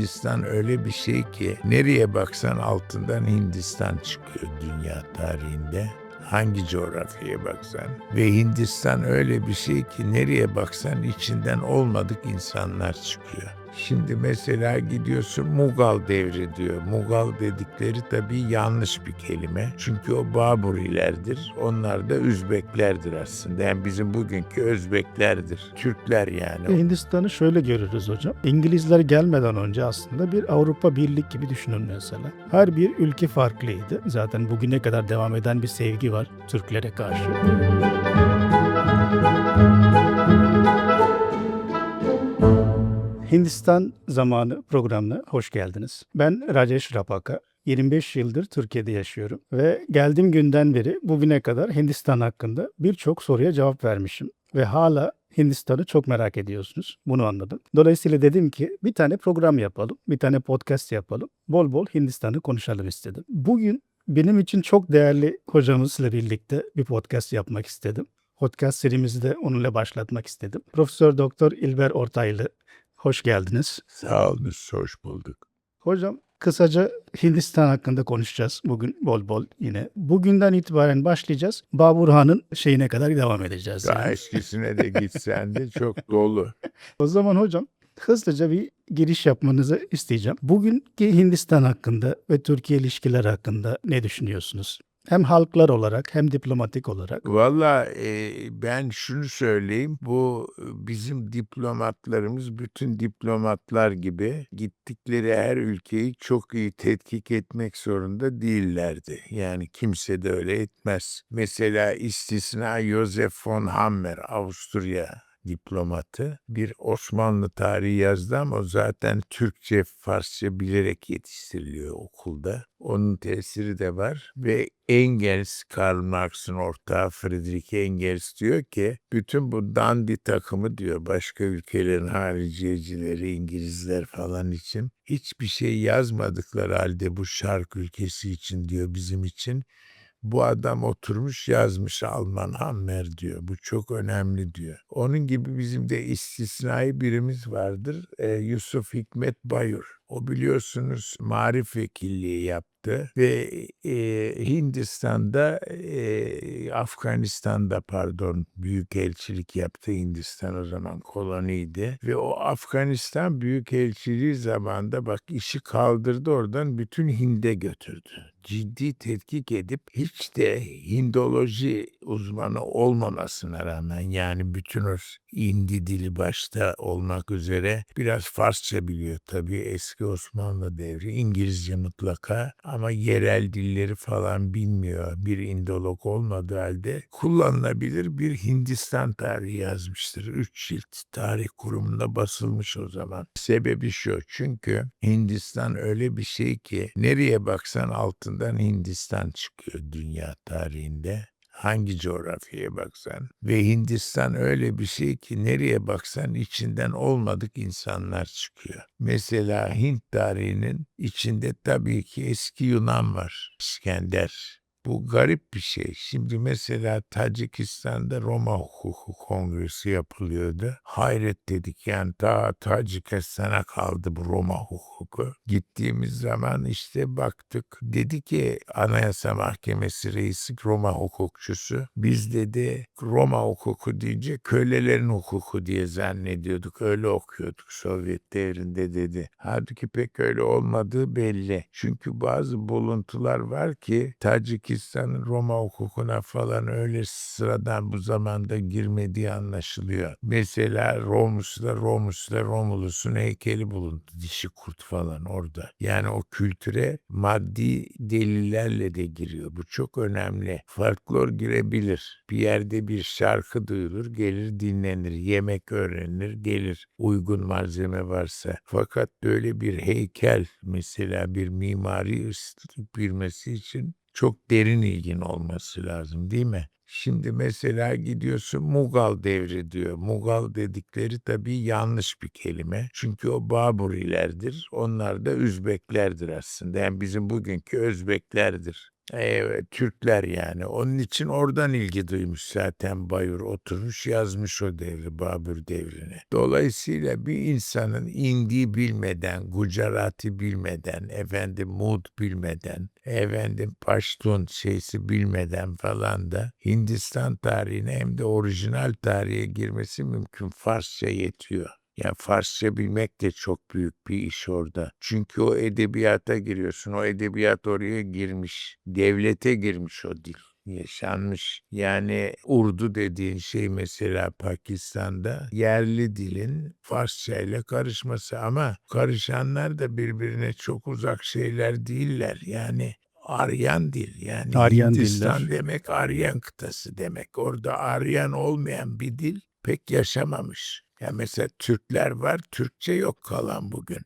Hindistan öyle bir şey ki nereye baksan altından Hindistan çıkıyor dünya tarihinde. Hangi coğrafyaya baksan. Ve Hindistan öyle bir şey ki nereye baksan içinden olmadık insanlar çıkıyor. Şimdi mesela gidiyorsun Mughal devri diyor. Mughal dedikleri tabii yanlış bir kelime. Çünkü o Baburilerdir. Onlar da Üzbeklerdir aslında. Yani bizim bugünkü Özbeklerdir. Türkler yani. Hindistan'ı şöyle görürüz hocam. İngilizler gelmeden önce aslında bir Avrupa Birlik gibi düşünün mesela. Her bir ülke farklıydı. Zaten bugüne kadar devam eden bir sevgi var Türklere karşı. Hindistan Zamanı programına hoş geldiniz. Ben Rajesh Rapaka. 25 yıldır Türkiye'de yaşıyorum ve geldiğim günden beri bugüne kadar Hindistan hakkında birçok soruya cevap vermişim ve hala Hindistan'ı çok merak ediyorsunuz. Bunu anladım. Dolayısıyla dedim ki bir tane program yapalım, bir tane podcast yapalım. Bol bol Hindistan'ı konuşalım istedim. Bugün benim için çok değerli hocamızla birlikte bir podcast yapmak istedim. Podcast serimizi de onunla başlatmak istedim. Profesör Doktor İlber Ortaylı, hoş geldiniz. Sağ olun, hoş bulduk. Hocam kısaca Hindistan hakkında konuşacağız bugün bol bol yine. Bugünden itibaren başlayacağız. Babur Han'ın şeyine kadar devam edeceğiz. Daha Yani. eskisine de gitsen de çok dolu. O zaman hocam hızlıca bir giriş yapmanızı isteyeceğim. Bugünkü Hindistan hakkında ve Türkiye ilişkiler hakkında ne düşünüyorsunuz? Hem halklar olarak hem diplomatik olarak. Valla ben şunu söyleyeyim, bu bizim diplomatlarımız bütün diplomatlar gibi gittikleri her ülkeyi çok iyi tetkik etmek zorunda değillerdi. Yani kimse de öyle etmez. Mesela istisna Josef von Hammer, Avusturya diplomatı, bir Osmanlı tarihi yazdı ama o zaten Türkçe, Farsça bilerek yetiştiriliyor okulda. Onun tesiri de var ve Engels, Karl Marx'ın ortağı Friedrich Engels diyor ki bütün bu dandi takımı diyor başka ülkelerin hariciyecileri, İngilizler falan için hiçbir şey yazmadıkları halde bu şark ülkesi için diyor bizim için bu adam oturmuş yazmış Alman Hammer diyor. Bu çok önemli diyor. Onun gibi bizim de istisnai birimiz vardır. Yusuf Hikmet Bayur. O biliyorsunuz Marif Vekilliği yaptı ve Hindistan'da, Afganistan'da büyükelçilik yaptı. Hindistan o zaman koloniydi ve o Afganistan büyükelçiliği zamanında bak işi kaldırdı oradan bütün Hind'e götürdü. Ciddi tetkik edip hiç de Hindoloji uzmanı olmamasına rağmen yani bütün o Hindi dili başta olmak üzere biraz Farsça biliyor tabii eski Osmanlı devri, İngilizce mutlaka ama yerel dilleri falan bilmiyor. Bir Indolog olmadığı halde kullanılabilir bir Hindistan tarihi yazmıştır. 3 cilt tarih kurumunda basılmış o zaman. Sebebi şu, çünkü Hindistan öyle bir şey ki nereye baksan altından Hindistan çıkıyor dünya tarihinde. Hangi coğrafyaya baksan ve Hindistan öyle bir şey ki nereye baksan içinden olmadık insanlar çıkıyor. Mesela Hint tarihinin içinde tabii ki eski Yunan var. İskender. Bu garip bir şey. Şimdi mesela Tacikistan'da Roma Hukuku Kongresi yapılıyordu. Hayret dedik yani ta Tacikistan'a kaldı bu Roma hukuku. Gittiğimiz zaman işte baktık. Dedi ki Anayasa Mahkemesi reisi Roma hukukçusu. Biz dedi Roma hukuku deyince kölelerin hukuku diye zannediyorduk. Öyle okuyorduk Sovyet devrinde dedi. Halbuki pek öyle olmadığı belli. Çünkü bazı buluntular var ki Tacikistan'ın Roma hukukuna falan öyle sıradan bu zamanda girmediği anlaşılıyor. Mesela Romus'la Romulus'un heykeli bulundu. Dişi kurt falan orada. Yani o kültüre maddi delillerle de giriyor. Bu çok önemli. Folklor girebilir. Bir yerde bir şarkı duyulur, gelir dinlenir. Yemek öğrenilir, gelir. Uygun malzeme varsa. Fakat böyle bir heykel mesela bir mimari bilmesi için çok derin ilgin olması lazım değil mi? Şimdi mesela gidiyorsun Mughal devri diyor. Mughal dedikleri tabii yanlış bir kelime. Çünkü o Baburilerdir. Onlar da Üzbeklerdir aslında. Yani bizim bugünkü Özbeklerdir. Evet, Türkler yani. Onun için oradan ilgi duymuş zaten Bayur. Oturmuş yazmış o devri, Babür devrini. Dolayısıyla bir insanın Hindi bilmeden, Gujarati bilmeden, Mud bilmeden, Paştun şeysi bilmeden falan da Hindistan tarihine hem de orijinal tarihe girmesi mümkün. Farsça yetiyor. Ya Farsça bilmek de çok büyük bir iş orada. Çünkü o edebiyata giriyorsun. O edebiyat oraya girmiş. Devlete girmiş o dil. Yaşanmış. Yani Urdu dediğin şey mesela Pakistan'da yerli dilin Farsça ile karışması ama karışanlar da birbirine çok uzak şeyler değiller. Yani Aryan dil yani Aryan Hindistan diller. demek Aryan kıtası demek. Orada Aryan olmayan bir dil pek yaşamamış. Ya mesela Türkler var, Türkçe yok kalan bugün.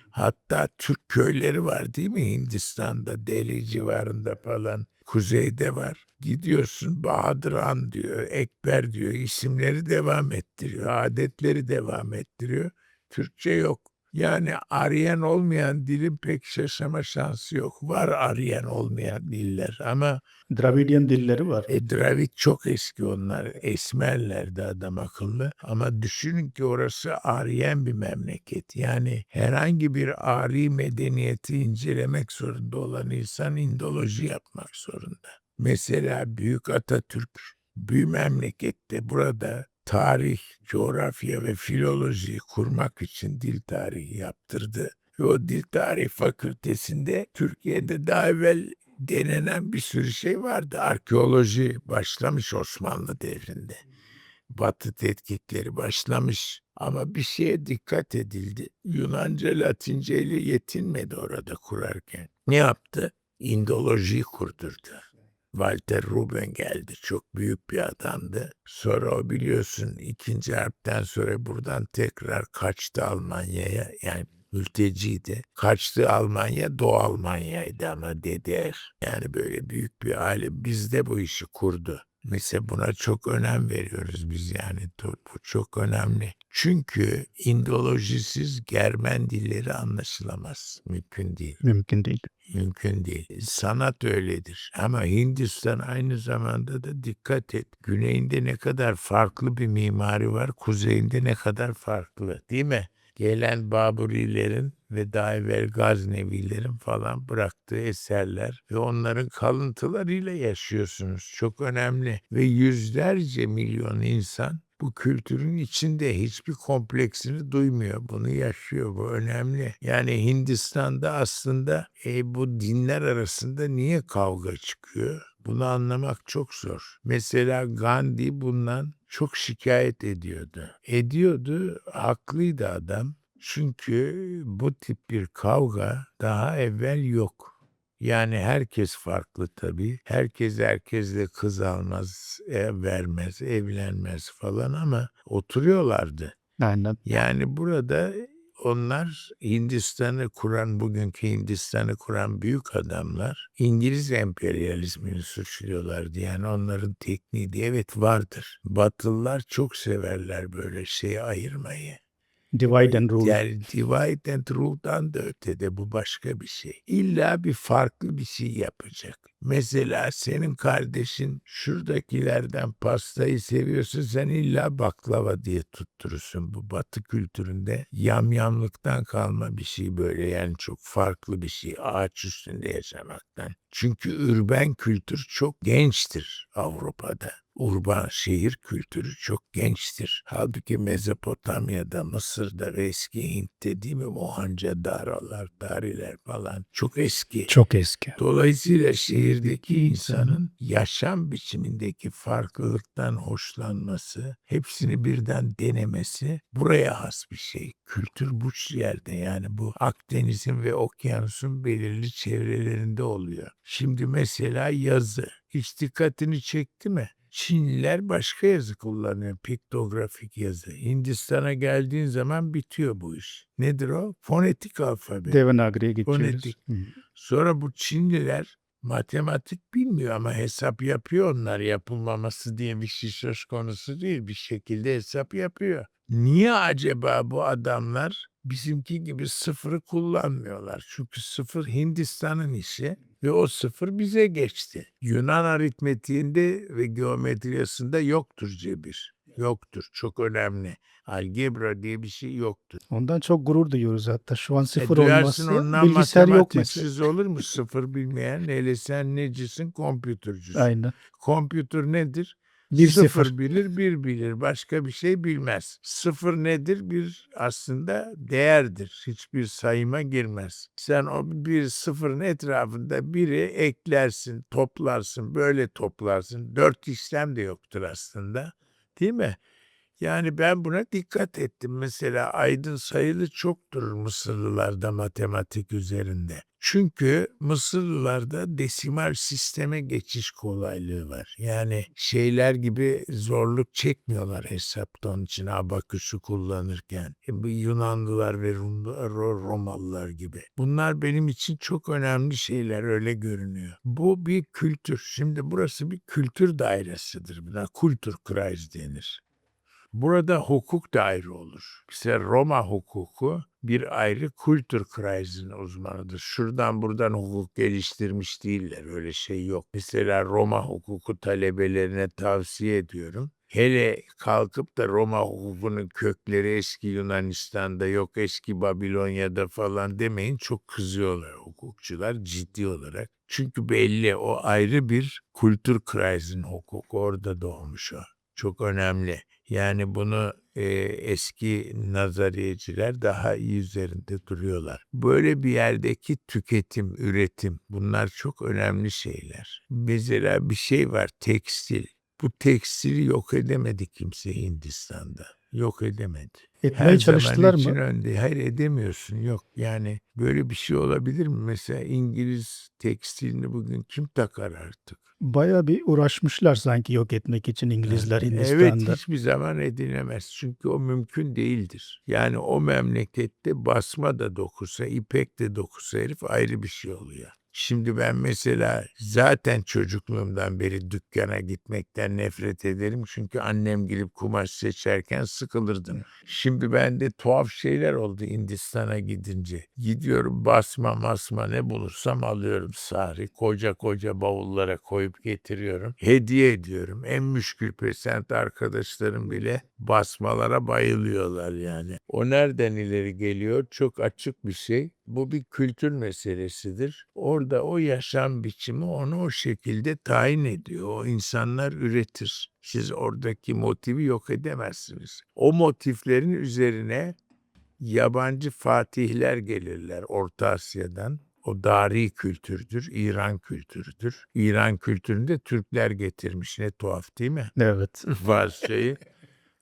Hatta Türk köyleri var değil mi Hindistan'da, Delhi civarında falan. Kuzeyde var. Gidiyorsun Bahadır Han diyor, Ekber diyor, isimleri devam ettiriyor, adetleri devam ettiriyor. Türkçe yok. Yani Aryan olmayan dilin pek yaşama şansı yok. Var Aryan olmayan diller ama Dravidian dilleri var. Dravid çok eski onlar. Esmerlerdi adam akıllı. Ama düşünün ki orası Aryan bir memleket. Yani herhangi bir Ari medeniyeti incelemek zorunda olan insan indoloji yapmak zorunda. Mesela Büyük Atatürk bir memlekette burada tarih, coğrafya ve filoloji kurmak için dil tarihi yaptırdı. Ve o dil tarihi fakültesinde Türkiye'de daha evvel denenen bir sürü şey vardı. Arkeoloji başlamış Osmanlı devrinde. Batı tetkikleri başlamış ama bir şeye dikkat edildi. Yunanca, Latince ile yetinmedi orada kurarken. Ne yaptı? İndolojiyi kurdurdu. Walter Ruben geldi. Çok büyük bir adamdı. Sonra o biliyorsun 2. Harp'ten sonra buradan tekrar kaçtı Almanya'ya. Yani mülteciydi. Kaçtı Almanya, Doğu Almanya'ydı ama DDR. Yani böyle büyük bir aile bizde bu işi kurdu. Mesela buna çok önem veriyoruz biz yani bu çok önemli. Çünkü indolojisiz Germen dilleri anlaşılamaz. Mümkün değil. Mümkün değil. Mümkün değil. Sanat öyledir. Ama Hindistan aynı zamanda da dikkat et. Güneyinde ne kadar farklı bir mimari var, kuzeyinde ne kadar farklı, değil mi? Gelen Baburilerin ve daha evvel Gaznevilerin falan bıraktığı eserler ve onların kalıntılarıyla yaşıyorsunuz. Çok önemli. Ve yüzlerce milyon insan bu kültürün içinde hiçbir kompleksini duymuyor. Bunu yaşıyor. Bu önemli. Yani Hindistan'da aslında bu dinler arasında niye kavga çıkıyor? Bunu anlamak çok zor. Mesela Gandhi bundan çok şikayet ediyordu. Ediyordu, haklıydı adam. Çünkü bu tip bir kavga daha evvel yok. Yani herkes farklı tabii. Herkes herkesle kız almaz, vermez, evlenmez falan ama oturuyorlardı. Aynen. Yani burada onlar Hindistan'ı kuran, bugünkü Hindistan'ı kuran büyük adamlar İngiliz emperyalizmini suçluyorlardı. Yani onların tekniği de evet vardır. Batılılar çok severler böyle şeyi ayırmayı. Divide and rule. Yani divide and rule'dan da ötede bu başka bir şey. İlla bir farklı bir şey yapacak. Mesela senin kardeşin şuradakilerden pastayı seviyorsa sen illa baklava diye tutturursun. Bu Batı kültüründe yamyamlıktan kalma bir şey böyle yani çok farklı bir şey ağaç üstünde yaşamaktan. Çünkü ürben kültür çok gençtir Avrupa'da. Urban şehir kültürü çok gençtir. Halbuki Mezopotamya'da, Mısır'da ve eski Hint'te değil mi Mohenjo-darolar, dariler falan çok eski. Çok eski. Dolayısıyla şehirdeki insanın yaşam biçimindeki farklılıktan hoşlanması, hepsini birden denemesi buraya has bir şey. Kültür bu yerde yani bu Akdeniz'in ve okyanusun belirli çevrelerinde oluyor. Şimdi mesela yazı hiç dikkatini çekti mi? Çinliler başka yazı kullanıyor, piktografik yazı. Hindistan'a geldiğin zaman bitiyor bu iş. Nedir o? Fonetik alfabe. Devanagari'ye geçiyoruz. Fonetik. Sonra bu Çinliler matematik bilmiyor ama hesap yapıyor onlar. Yapılmaması diye bir şey söz konusu değil. Bir şekilde hesap yapıyor. Niye acaba bu adamlar bizimki gibi sıfırı kullanmıyorlar. Çünkü sıfır Hindistan'ın işi ve o sıfır bize geçti. Yunan aritmetiğinde ve geometriyasında yoktur cebir. Yoktur. Çok önemli. Algebra diye bir şey yoktur. Ondan çok gurur duyuyoruz hatta. Şu an sıfır Duyarsın olması ondan bilgisayar yok mesela. matematiksiz olur mu? Sıfır bilmeyen. Hele sen necisin? Kompütürcüsün. Aynen. Kompütür nedir? 1-0. Sıfır bilir, bir bilir. Başka bir şey bilmez. Sıfır nedir? Bir aslında değerdir. Hiçbir sayıma girmez. Sen o bir sıfırın etrafında biri eklersin, toplarsın, böyle toplarsın. 4 işlem de yoktur aslında. Değil mi? Yani ben buna dikkat ettim. Mesela aydın sayılı çoktur Mısırlılarda matematik üzerinde. Çünkü Mısırlılarda desimal sisteme geçiş kolaylığı var. Yani şeyler gibi zorluk çekmiyorlar hesapta, onun için abaküsü kullanırken. Bu Yunanlılar ve Romalılar gibi. Bunlar benim için çok önemli şeyler, öyle görünüyor. Bu bir kültür. Şimdi burası bir kültür dairesidir. Buna Kulturkreis denir. Burada hukuk da ayrı olur. Mesela Roma hukuku bir ayrı, Kulturkreis'in uzmanıdır. Şuradan buradan hukuk geliştirmiş değiller. Öyle şey yok. Mesela Roma hukuku talebelerine tavsiye ediyorum. Hele kalkıp da Roma hukukunun kökleri eski Yunanistan'da, yok eski Babilonya'da falan demeyin, çok kızıyorlar hukukçular ciddi olarak. Çünkü belli, o ayrı bir Kulturkreis'in hukuku, orada doğmuş o. Çok önemli. Yani bunu eski nazariyeciler daha iyi üzerinde duruyorlar. Böyle bir yerdeki tüketim, üretim, bunlar çok önemli şeyler. Mesela bir şey var, tekstil. Bu tekstili yok edemedi kimse Hindistan'da. Yok edemedi. Her Etmeye zaman çalıştılar için mı? önde. Hayır, edemiyorsun. Yok. Yani böyle bir şey olabilir mi? Mesela İngiliz tekstilini bugün kim takar artık? Bayağı bir uğraşmışlar sanki yok etmek için İngilizler Evet, Hindistan'da. hiçbir zaman edinemez. Çünkü o mümkün değildir. Yani o memlekette basma da dokusa, ipek de dokusa herif ayrı bir şey oluyor. Şimdi ben mesela zaten çocukluğumdan beri dükkana gitmekten nefret ederim. Çünkü annem gelip kumaş seçerken sıkılırdım. Şimdi bende tuhaf şeyler oldu Hindistan'a gidince. Gidiyorum, basma masma ne bulursam alıyorum sari. Koca koca bavullara koyup getiriyorum. Hediye ediyorum. En müşkül pesent arkadaşlarım bile basmalara bayılıyorlar yani. O nereden ileri geliyor? Çok açık bir şey. Bu bir kültür meselesidir. Orada o yaşam biçimi onu o şekilde tayin ediyor. O insanlar üretir. Siz oradaki motivi yok edemezsiniz. O motiflerin üzerine yabancı fatihler gelirler Orta Asya'dan. O dari kültürdür, İran kültürüdür. İran kültürünü de Türkler getirmiş. Ne tuhaf değil mi? Evet. Bazı şeyi.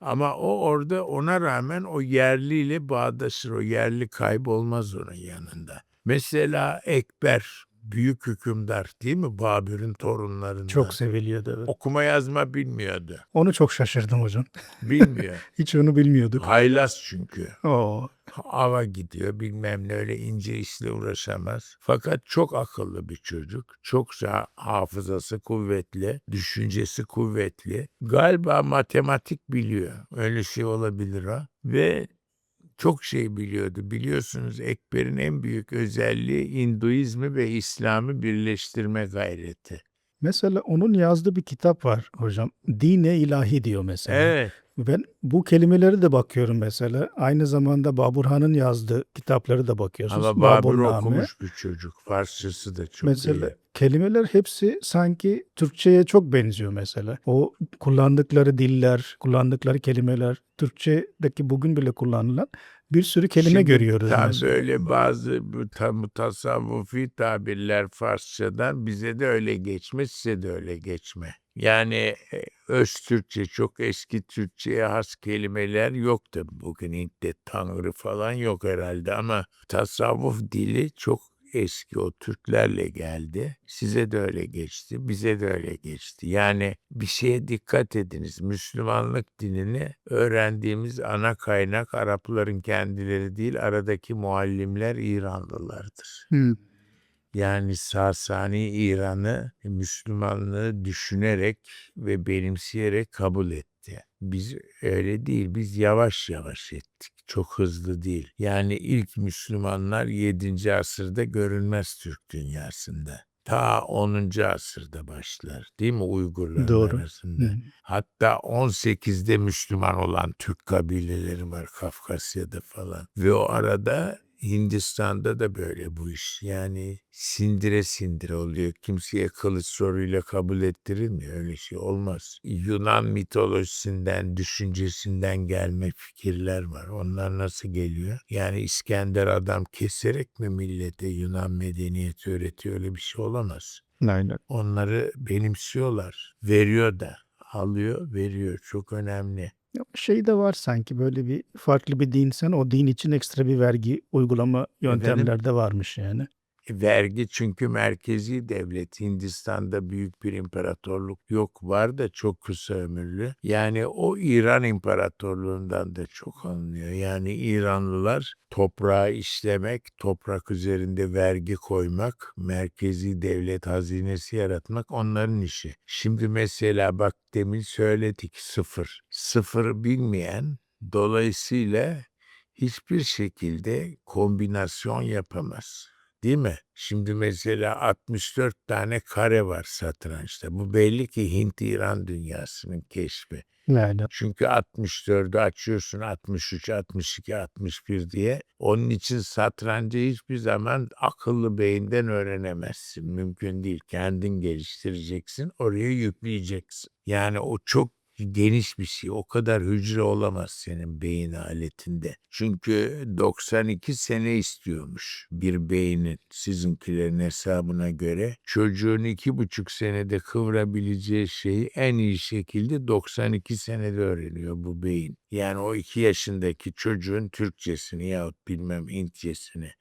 Ama o orada, ona rağmen o yerliyle bağdaşır. O yerli kaybolmaz onun yanında. Mesela Ekber, büyük hükümdar değil mi? Babür'ün torunlarından. Çok seviliyordu, evet. Okuma yazma bilmiyordu. Onu çok şaşırdım hocam. Bilmiyor. Hiç onu bilmiyorduk. Haylaz çünkü. Oo. Ava gidiyor, bilmem ne, öyle ince işle uğraşamaz. Fakat çok akıllı bir çocuk. Çokça hafızası kuvvetli, düşüncesi kuvvetli. Galiba matematik biliyor. Öyle şey olabilir ha. Ve çok şey biliyordu. Biliyorsunuz Ekber'in en büyük özelliği Hinduizmi ve İslam'ı birleştirme gayreti. Mesela onun yazdığı bir kitap var hocam. Dine ilahi diyor mesela. Evet. Ben bu kelimeleri de bakıyorum mesela. Aynı zamanda Baburhan'ın yazdığı kitapları da bakıyorsunuz. Ama Babür Baburname. okumuş bir çocuk. Farsçası da çok Mesela iyi. kelimeler hepsi sanki Türkçe'ye çok benziyor mesela. O kullandıkları diller, kullandıkları kelimeler, Türkçedeki bugün bile kullanılan bir sürü kelime Şimdi görüyoruz tam mesela. böyle bazı bu tasavvufi tabirler Farsçadan bize de öyle geçme, size de öyle geçme. Yani öz Türkçe, çok eski Türkçe'ye has kelimeler yok da bugün Hint'te Tanrı falan yok herhalde, ama tasavvuf dili çok eski, o Türklerle geldi. Size de öyle geçti, bize de öyle geçti. Yani bir şeye dikkat ediniz. Müslümanlık dinini öğrendiğimiz ana kaynak Arapların kendileri değil, aradaki muallimler İranlılardır. Hı. Yani Sasani İran'ı Müslümanlığı düşünerek ve benimseyerek kabul etti. Biz öyle değil, biz yavaş yavaş ettik. Çok hızlı değil. Yani ilk Müslümanlar 7. asırda görülmez Türk dünyasında. Ta 10. asırda başlar, değil mi, Uygurların Doğru. Hı. arasında? Hatta 18'de Müslüman olan Türk kabileleri var Kafkasya'da falan. Ve o arada Hindistan'da da böyle bu iş. Yani sindire sindire oluyor. Kimseye kılıç zoruyla kabul ettirilmiyor. Öyle şey olmaz. Yunan mitolojisinden, düşüncesinden gelme fikirler var. Onlar nasıl geliyor? Yani İskender adam keserek mi millete Yunan medeniyeti öğretiyor? Öyle bir şey olamaz. Aynen. Onları benimsiyorlar. Veriyor da. Alıyor, veriyor. Çok önemli. Ya, şey de var sanki böyle bir farklı bir dinsen o din için ekstra bir vergi uygulama Efendim? yöntemleri de varmış yani. Vergi çünkü merkezi devlet. Hindistan'da büyük bir imparatorluk yok. Var da çok kısa ömürlü. Yani o İran İmparatorluğundan da çok alınıyor. Yani İranlılar toprağı işlemek, toprak üzerinde vergi koymak, merkezi devlet hazinesi yaratmak onların işi. Şimdi mesela bak demin söyledik sıfır. Sıfır bilmeyen dolayısıyla hiçbir şekilde kombinasyon yapamaz. Değil mi? Şimdi mesela 64 tane kare var satrançta. Bu belli ki Hint-İran dünyasının keşfi. Aynen. Çünkü 64'ü açıyorsun 63, 62, 61 diye. Onun için satrancı hiçbir zaman akıllı beyinden öğrenemezsin. Mümkün değil. Kendin geliştireceksin, oraya yükleyeceksin. Yani o çok geniş bir şey. O kadar hücre olamaz senin beyin aletinde. Çünkü 92 sene istiyormuş bir beynin sizinkilerin hesabına göre. Çocuğun 2,5 senede kıvırabileceği şeyi en iyi şekilde 92 senede öğreniyor bu beyin. Yani o 2 yaşındaki çocuğun Türkçesini yahut bilmem Hintçesini.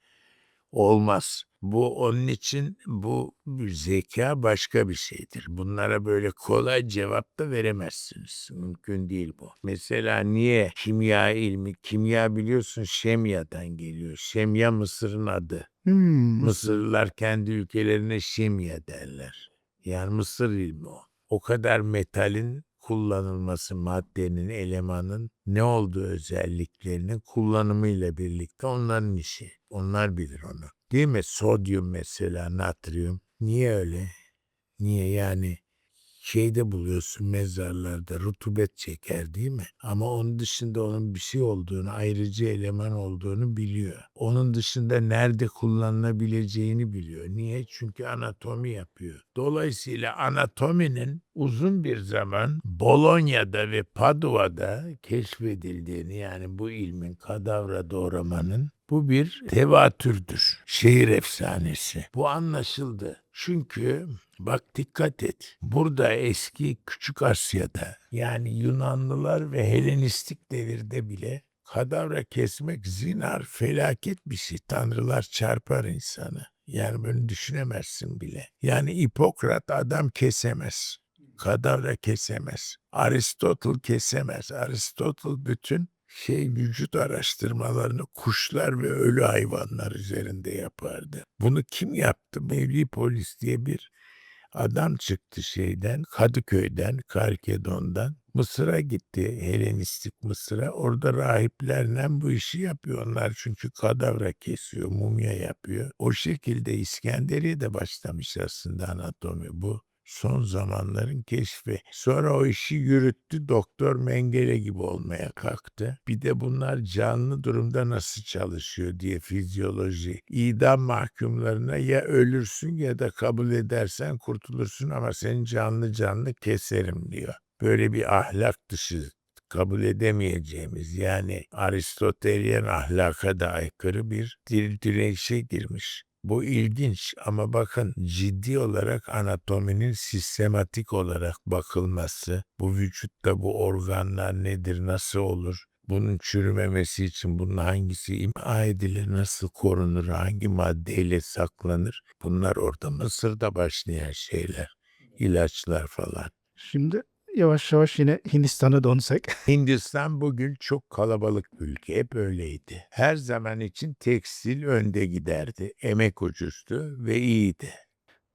Olmaz. Bu onun için bu zeka başka bir şeydir. Bunlara böyle kolay cevap da veremezsiniz. Mümkün değil bu. Mesela niye kimya ilmi, kimya biliyorsun Şemya'dan geliyor. Şemya Mısır'ın adı. Hımm. Mısırlılar kendi ülkelerine Şemya derler. Yani Mısır ilmi o. O kadar metalin kullanılması, maddenin, elemanın ne olduğu özelliklerinin kullanımıyla birlikte onların işi. Onlar bilir onu. Değil mi? Sodyum mesela, natrium. Niye öyle? Niye yani? Şeyde buluyorsun mezarlarda rutubet çeker değil mi? Ama onun dışında onun bir şey olduğunu, ayrıcı eleman olduğunu biliyor. Onun dışında nerede kullanılabileceğini biliyor. Niye? Çünkü anatomi yapıyor. Dolayısıyla anatominin uzun bir zaman Bolonya'da ve Paduva'da keşfedildiğini, yani bu ilmin kadavra doğramanın, bu bir tevatürdür. Şehir efsanesi. Bu anlaşıldı. Çünkü bak dikkat et. Burada eski Küçük Asya'da, yani Yunanlılar ve Helenistik devirde bile kadavra kesmek zinar, felaket bir şey. Tanrılar çarpar insanı. Yani bunu düşünemezsin bile. Yani Hipokrat adam kesemez. Kadavra kesemez. Aristotle kesemez. Aristotle bütün vücut araştırmalarını kuşlar ve ölü hayvanlar üzerinde yapardı. Bunu kim yaptı? Mevli Polis diye bir adam çıktı Kadıköy'den, Karkedon'dan. Mısır'a gitti, Helenistik Mısır'a. Orada rahiplerle bu işi yapıyorlar. Çünkü kadavra kesiyor, mumya yapıyor. O şekilde İskenderiye'de başlamış aslında anatomi bu. Son zamanların keşfi. Sonra o işi yürüttü, Doktor Mengele gibi olmaya kalktı. Bir de bunlar canlı durumda nasıl çalışıyor diye fizyoloji. İdam mahkumlarına ya ölürsün ya da kabul edersen kurtulursun ama seni canlı canlı keserim diyor. Böyle bir ahlak dışı, kabul edemeyeceğimiz, yani Aristotelyen ahlaka da aykırı bir direnişe girmiş. Bu ilginç ama bakın ciddi olarak anatominin sistematik olarak bakılması, bu vücutta bu organlar nedir, nasıl olur, bunun çürümemesi için bunun hangisi imha edilir, nasıl korunur, hangi maddeyle saklanır, bunlar orada Mısır'da başlayan şeyler, ilaçlar falan. Şimdi yavaş yavaş yine Hindistan'a dönsek. Hindistan bugün çok kalabalık bir ülke. Hep öyleydi. Her zaman için tekstil önde giderdi. Emek ucuzdu ve iyiydi.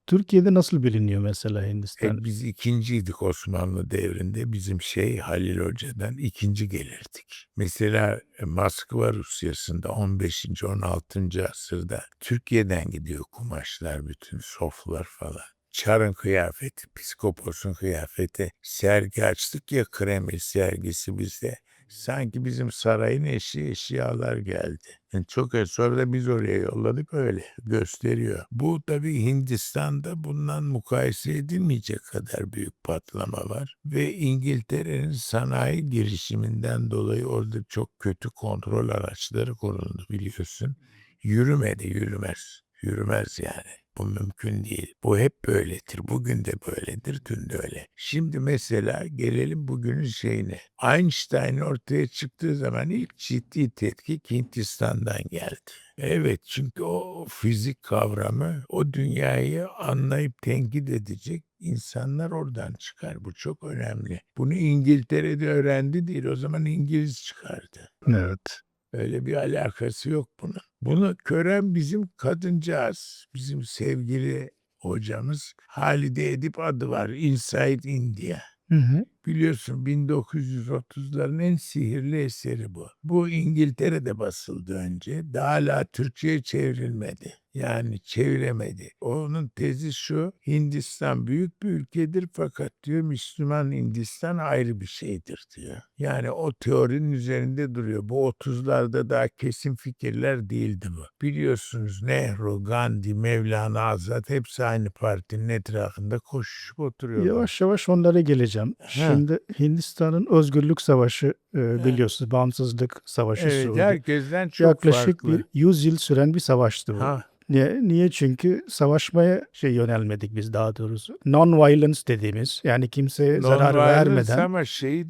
Türkiye'de nasıl biliniyor mesela Hindistan? Biz ikinciydik Osmanlı devrinde. Bizim Halil Hoca'dan ikinci gelirdik. Mesela Moskova Rusyası'nda 15. 16. asırda Türkiye'den gidiyor kumaşlar, bütün soflar falan. Çar'ın kıyafeti, Pskopos'un kıyafeti, sergi açtık ya, Kreml sergisi bizde. Sanki bizim sarayın eşyalar geldi. Yani çok sonra da biz oraya yolladık, öyle gösteriyor. Bu tabii Hindistan'da bundan mukayese edilmeyecek kadar büyük patlama var. Ve İngiltere'nin sanayi girişiminden dolayı orada çok kötü kontrol araçları kuruldu, biliyorsun. Yürümez. Yürümez yani. Bu mümkün değil. Bu hep böyledir. Bugün de böyledir, dün de öyle. Şimdi mesela gelelim bugünün şeyine. Einstein ortaya çıktığı zaman ilk ciddi tetkik Hindistan'dan geldi. Evet, çünkü o fizik kavramı, o dünyayı anlayıp tenkit edecek insanlar oradan çıkar. Bu çok önemli. Bunu İngiltere'de öğrendi değil, o zaman İngiliz çıkardı. Evet. Öyle bir alakası yok bunun. Bunu gören bizim kadıncağız, bizim sevgili hocamız Halide Edip adı var, Inside India. Hı hı. Biliyorsun 1930'ların en sihirli eseri bu. Bu İngiltere'de basıldı önce. Daha hala Türkçe'ye çevrilmedi. Yani çeviremedi. Onun tezi şu: Hindistan büyük bir ülkedir fakat diyor Müslüman Hindistan ayrı bir şeydir diyor. Yani o teorinin üzerinde duruyor. Bu 30'larda daha kesin fikirler değildi bu. Biliyorsunuz Nehru, Gandhi, Mevlana Azad hepsi aynı partinin etrafında koşuşup oturuyorlar. Yavaş yavaş onlara geleceğim. Ha. Şimdi Hindistan'ın özgürlük savaşı Ha. biliyorsunuz, bağımsızlık savaşı Evet, sürdü. herkesten çok Yaklaşık farklı. bir 100 yıl süren bir savaştı bu. Ha, Niye? Çünkü savaşmaya yönelmedik biz, daha doğrusu. Non-violence dediğimiz, yani kimseye zarar non-violence, vermeden. ama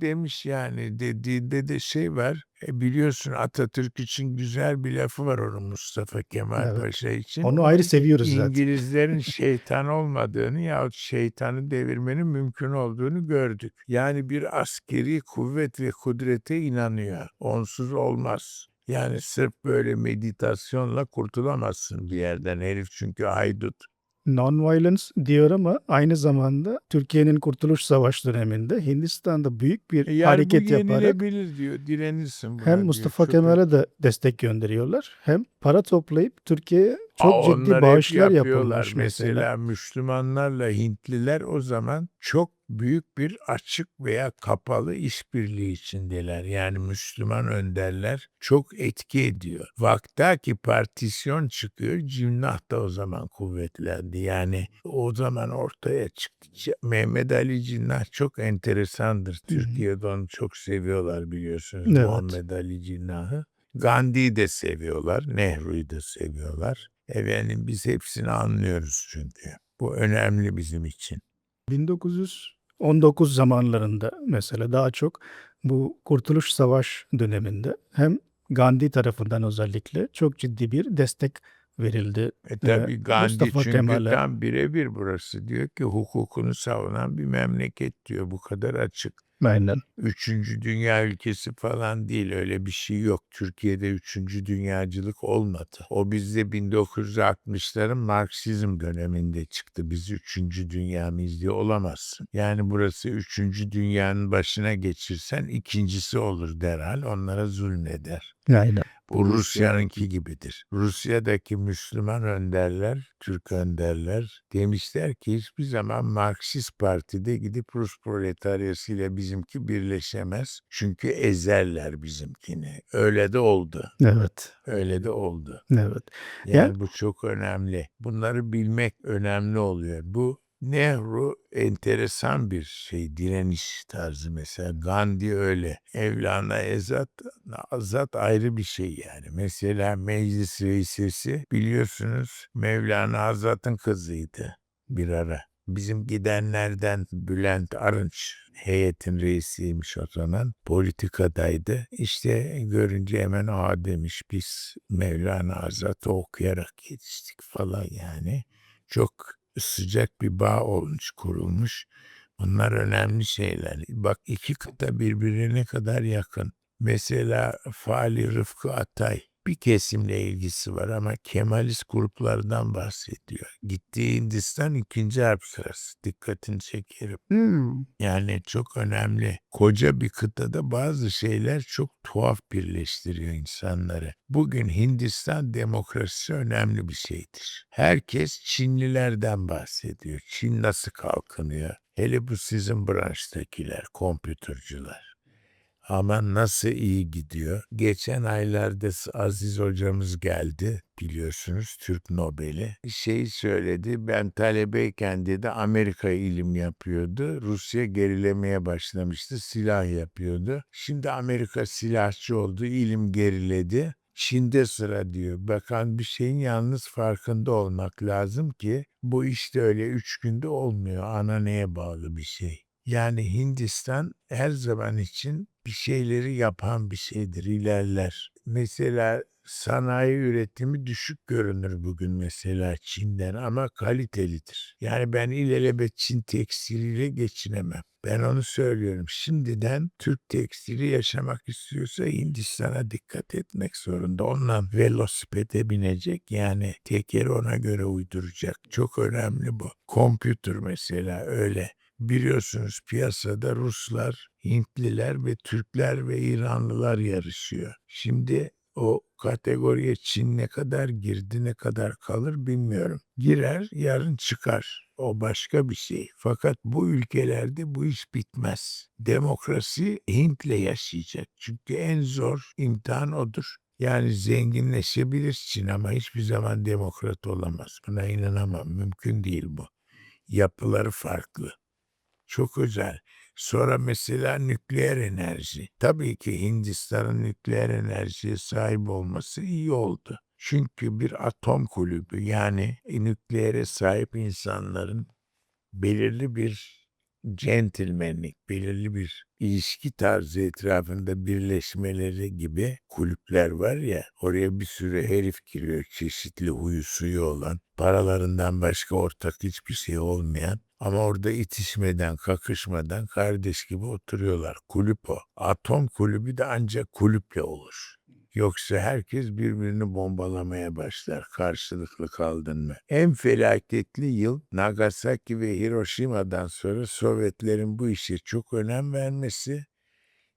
demiş yani, dediğinde de var. Biliyorsun Atatürk için güzel bir lafı var onun, Mustafa Kemal Evet. Paşa için. Onu O ayrı seviyoruz zaten. İngilizlerin şeytan olmadığını yahut şeytanı devirmenin mümkün olduğunu gördük. Yani bir askeri kuvvet ve kudrete inanıyor. Onsuz olmaz. Yani sırf böyle meditasyonla kurtulamazsın bir yerden, herif çünkü haydut. Non-violence diyor ama aynı zamanda Türkiye'nin Kurtuluş Savaşı döneminde Hindistan'da büyük bir Yani bu hareket yaparak yenilebilir diyor, direnirsin hem buna diyor. Mustafa Çok Kemal'e de destek gönderiyorlar, hem para toplayıp Türkiye'ye çok ciddi onlar hep bağışlar yapıyorlar. yapılmış mesela. Mesela Müslümanlarla Hintliler o zaman çok büyük bir açık veya kapalı işbirliği içindeler. Yani Müslüman önderler çok etki ediyor. Vaktaki partisyon çıkıyor, Cinnah da o zaman kuvvetlendi. Yani o zaman ortaya çıktı. Mehmet Ali Cinnah çok enteresandır. Hı hı. Türkiye'de onu çok seviyorlar, biliyorsunuz, Evet. Muhammed Ali Cinnah'ı. Gandhi'yi de seviyorlar, Nehru'yu da seviyorlar. Efendim, biz hepsini anlıyoruz çünkü. Bu önemli bizim için. 1919 zamanlarında mesela daha çok bu Kurtuluş Savaş döneminde hem Gandhi tarafından özellikle çok ciddi bir destek verildi Tabii Gandhi Mustafa çünkü Kemal'e. tam birebir burası. Diyor ki hukukunu savunan bir memleket diyor. Bu kadar açık. Aynen. Üçüncü dünya ülkesi falan değil, öyle bir şey yok. Türkiye'de üçüncü dünyacılık olmadı. O bizde 1960'ların Marksizm döneminde çıktı. Biz üçüncü dünya mıyız diye olamazsın. Yani burası üçüncü dünyanın başına geçirsen ikincisi olur derhal, onlara zulmeder. Aynen. Bu Rusya'nınki gibidir. Rusya'daki Müslüman önderler, Türk önderler demişler ki hiçbir zaman Marksist Parti'de gidip Rus proletaryasıyla bizimki birleşemez. Çünkü ezerler bizimkini. Öyle de oldu. Evet. Öyle de oldu. Evet. Yani Yani bu çok önemli. Bunları bilmek önemli oluyor. Bu Nehru enteresan bir direniş tarzı mesela. Gandhi öyle. Mevlana Azat ayrı bir şey yani. Mesela meclis reisesi, biliyorsunuz, Mevlana Azat'ın kızıydı bir ara. Bizim gidenlerden Bülent Arınç heyetin reisiymiş o zaman. Politikadaydı. İşte görünce hemen demiş, biz Mevlana Azat'ı okuyarak yetiştik falan yani. Çok sıcak bir bağ olmuş, kurulmuş. Bunlar önemli şeyler. Bak, iki kıta birbirine kadar yakın. Mesela Fali Rıfkı Atay bir kesimle ilgisi var ama Kemalist gruplardan bahsediyor. Gittiği Hindistan 2. Harp sırası. Dikkatini çekerim. Hımm. Yani çok önemli. Koca bir kıtada bazı şeyler çok tuhaf birleştiriyor insanları. Bugün Hindistan demokrasisi önemli bir şeydir. Herkes Çinlilerden bahsediyor. Çin nasıl kalkınıyor? Hele bu sizin branştakiler, kompütürcüler. Aman nasıl iyi gidiyor. Geçen aylarda Aziz hocamız geldi biliyorsunuz, Türk Nobel'i. Şey söyledi, ben talebeyken dedi Amerika ilim yapıyordu. Rusya gerilemeye başlamıştı, silah yapıyordu. Şimdi Amerika silahçı oldu, ilim geriledi. Çin'de sıra diyor. Bakan bir şeyin yalnız farkında olmak lazım ki bu işte öyle 3 günde olmuyor. Ana neye bağlı bir şey. Yani Hindistan her zaman için bir şeyleri yapan bir şeydir, ilerler. Mesela sanayi üretimi düşük görünür bugün mesela Çin'den ama kalitelidir. Yani ben ilelebet Çin tekstiliyle geçinemem. Ben onu söylüyorum. Şimdiden Türk tekstili yaşamak istiyorsa Hindistan'a dikkat etmek zorunda. Onunla velosipede binecek, yani tekeri ona göre uyduracak. Çok önemli bu. Kompütür mesela öyle. Biliyorsunuz piyasada Ruslar, Hintliler ve Türkler ve İranlılar yarışıyor. Şimdi o kategoriye Çin ne kadar girdi, ne kadar kalır bilmiyorum. Girer, yarın çıkar. O başka bir şey. Fakat bu ülkelerde bu iş bitmez. Demokrasi Hint'le yaşayacak. Çünkü en zor imtihan odur. Yani zenginleşebilir Çin ama hiçbir zaman demokrat olamaz. Buna inanamam. Mümkün değil bu. Yapıları farklı. Çok özel. Sonra mesela nükleer enerji. Tabii ki Hindistan'ın nükleer enerjiye sahip olması iyi oldu. Çünkü bir atom kulübü, yani nükleere sahip insanların belirli bir centilmenlik, belirli bir ilişki tarzı etrafında birleşmeleri gibi kulüpler var ya, oraya bir sürü herif giriyor, çeşitli huyu suyu olan, paralarından başka ortak hiçbir şey olmayan ama orada itişmeden, kakışmadan kardeş gibi oturuyorlar. Kulüp o. Atom kulübü de ancak kulüple olur. Yoksa herkes birbirini bombalamaya başlar karşılıklı kaldın mı? En felaketli yıl Nagasaki ve Hiroşima'dan sonra Sovyetlerin bu işe çok önem vermesi,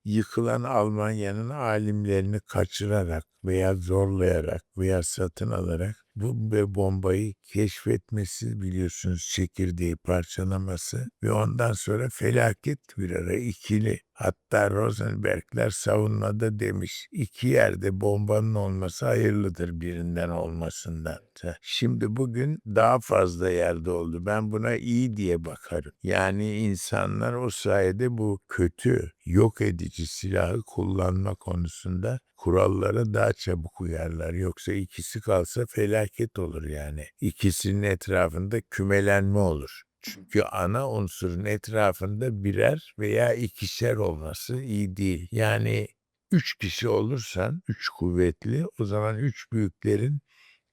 yıkılan Almanya'nın alimlerini kaçırarak veya zorlayarak veya satın alarak bu bombayı keşfetmesi, biliyorsunuz çekirdeği parçalaması ve ondan sonra felaket bir ara ikili. Hatta Rosenbergler savunmada demiş, iki yerde bombanın olması hayırlıdır birinden olmasından. Şimdi bugün daha fazla yerde oldu. Ben buna iyi diye bakarım. Yani insanlar o sayede bu kötü, yok edici silahı kullanma konusunda kurallara daha çabuk uyarlar. Yoksa ikisi kalsa felaket olur yani. İkisinin etrafında kümelenme olur. Çünkü ana unsurun etrafında birer veya ikişer olması iyi değil. Yani 3 kişi olursan, 3 kuvvetli, o zaman 3 büyüklerin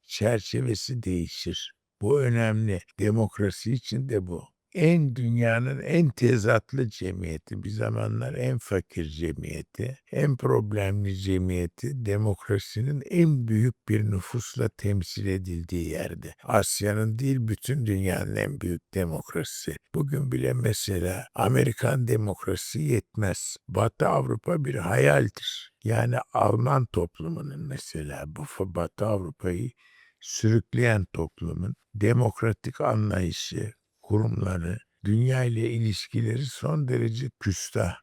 çerçevesi değişir. Bu önemli. Demokrasi için de bu. Dünyanın en tezatlı cemiyeti, bir zamanlar en fakir cemiyeti, en problemli cemiyeti, demokrasinin en büyük bir nüfusla temsil edildiği yerde. Asya'nın değil, bütün dünyanın en büyük demokrasisi. Bugün bile mesela Amerikan demokrasisi yetmez. Batı Avrupa bir hayaldir. Yani Alman toplumunun mesela bu Batı Avrupa'yı sürükleyen toplumun demokratik anlayışı, kurumları, dünya ile ilişkileri son derece küstah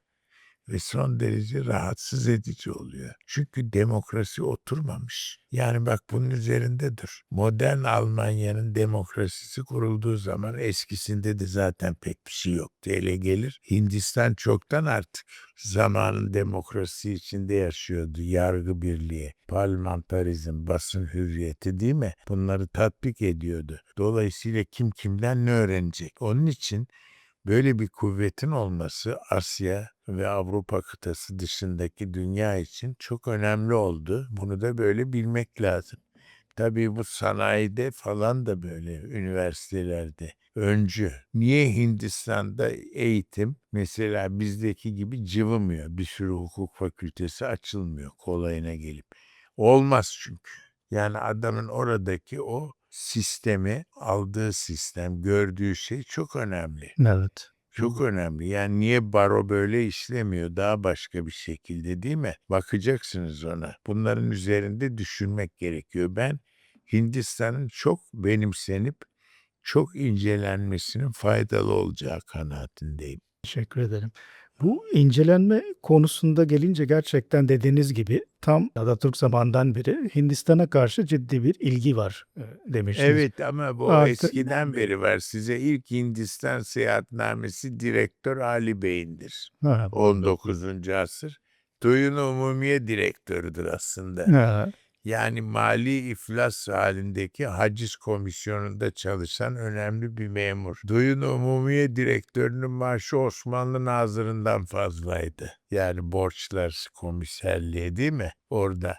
ve son derece rahatsız edici oluyor. Çünkü demokrasi oturmamış. Yani bak bunun üzerindedir. Modern Almanya'nın demokrasisi kurulduğu zaman eskisinde de zaten pek bir şey yoktu. Ele gelir Hindistan çoktan artık zamanın demokrasi içinde yaşıyordu. Yargı birliği, parlamentarizm, basın hürriyeti değil mi? Bunları tatbik ediyordu. Dolayısıyla kim kimden ne öğrenecek? Onun için böyle bir kuvvetin olması Asya ve Avrupa kıtası dışındaki dünya için çok önemli oldu. Bunu da böyle bilmek lazım. Tabii bu sanayide falan da böyle, üniversitelerde öncü. Niye Hindistan'da eğitim mesela bizdeki gibi cıvımıyor? Bir sürü hukuk fakültesi açılmıyor kolayına gelip. Olmaz çünkü. Yani adamın oradaki o sistemi, aldığı sistem, gördüğü şey çok önemli. Evet. Çok önemli. Yani niye baro böyle işlemiyor? Daha başka bir şekilde değil mi? Bakacaksınız ona. Bunların üzerinde düşünmek gerekiyor. Ben Hindistan'ın çok benimsenip çok incelenmesinin faydalı olacağı kanaatindeyim. Teşekkür ederim. Bu incelenme konusunda gelince gerçekten dediğiniz gibi tam Atatürk zamandan beri Hindistan'a karşı ciddi bir ilgi var demiştiniz. Evet ama bu Artı eskiden beri var. Size ilk Hindistan seyahatnamesi Direktör Ali Bey'indir. ha, 19. asır. Toyun Umumiye Direktörüdür aslında. ha, Yani mali iflas halindeki haciz komisyonunda çalışan önemli bir memur. Duyun Umumiye Direktörünün maaşı Osmanlı Nazırı'ndan fazlaydı. Yani borçlar komiserliği değil mi? Orada.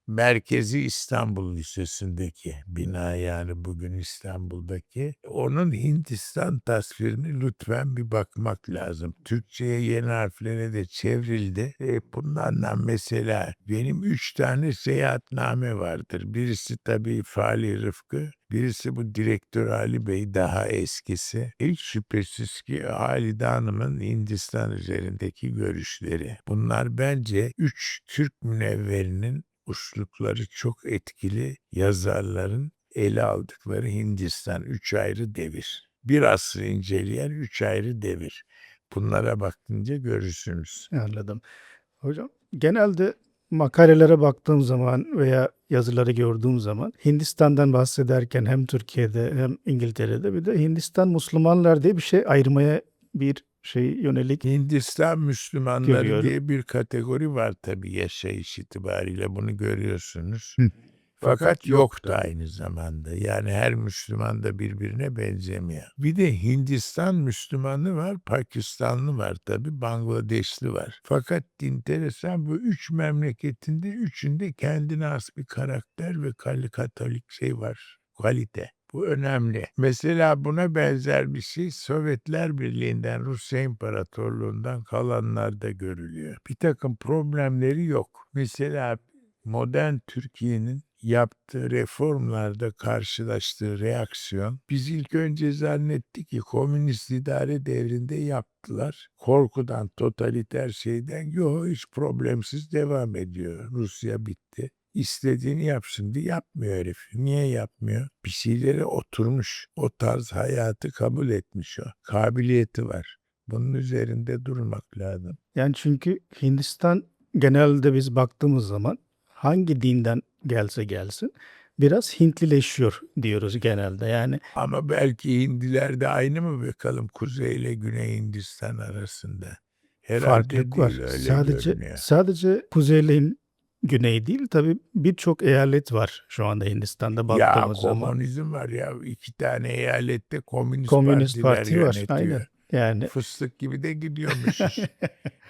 Merkezi İstanbul Lisesi'ndeki bina, yani bugün İstanbul'daki. Onun Hindistan tasvirini lütfen bir bakmak lazım. Türkçe'ye yeni harflere de çevrildi. Bunlardan mesela benim 3 tane seyahatname vardır. Birisi tabii Fali Rıfkı, birisi bu Direktör Ali Bey, daha eskisi. Hiç şüphesiz ki Halide Hanım'ın Hindistan üzerindeki görüşleri. Bunlar bence 3 Türk münevverinin üslupları çok etkili yazarların ele aldıkları Hindistan, 3 ayrı devir. Bir asrı inceleyen 3 ayrı devir. Bunlara bakınca görürsünüz. anladım. Hocam genelde makalelere baktığım zaman veya yazıları gördüğüm zaman Hindistan'dan bahsederken hem Türkiye'de hem İngiltere'de bir de Hindistan Müslümanlar diye bir şey ayırmaya bir yönelik Hindistan Müslümanları görüyorum. diye bir kategori var tabii yaşayış itibariyle, bunu görüyorsunuz. Hı. Fakat yoktu aynı zamanda. Yani her Müslüman da birbirine benzemiyor. Bir de Hindistan Müslümanı var, Pakistanlı var tabii, Bangladeşli var. Fakat enteresan, bu 3 memleketinde üçünde kendine has bir karakter ve katolik var, kalite. Bu önemli. Mesela buna benzer bir şey Sovyetler Birliği'nden, Rusya İmparatorluğu'ndan kalanlarda görülüyor. Bir takım problemleri yok. Mesela modern Türkiye'nin yaptığı reformlarda karşılaştığı reaksiyon, biz ilk önce zannettik ki komünist idare devrinde yaptılar. Korkudan, totaliter şeyden, yok, hiç problemsiz devam ediyor. Rusya bitti. İstediğini yapsın diye yapmıyor herif. Niye yapmıyor? Bir şeylere oturmuş. O tarz hayatı kabul etmiş o. Kabiliyeti var. Bunun üzerinde durmak lazım. Yani çünkü Hindistan genelde biz baktığımız zaman hangi dinden gelse gelsin biraz Hintlileşiyor diyoruz genelde. Yani Ama belki Hindiler de aynı mı bakalım Kuzey ile Güney Hindistan arasında? Herhalde farklılık var. değil, öyle görünüyor. Sadece kuzeyle güney değil tabii birçok eyalet var şu anda Hindistan'da Ya baktığımız zaman. komünizm var ya, 2 tane eyalette komünist Komünist partiler Parti var aynen. yönetiyor. Yani Fıstık gibi de gidiyormuş iş.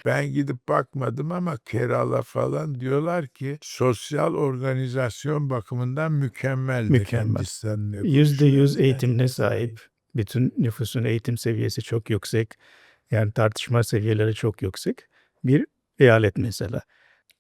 Ben gidip bakmadım ama Kerala falan diyorlar ki sosyal organizasyon bakımından mükemmeldir mükemmel. Hindistan'ın %100 eğitimine sahip. Bütün nüfusun eğitim seviyesi çok yüksek. Yani tartışma seviyeleri çok yüksek. Bir eyalet mesela.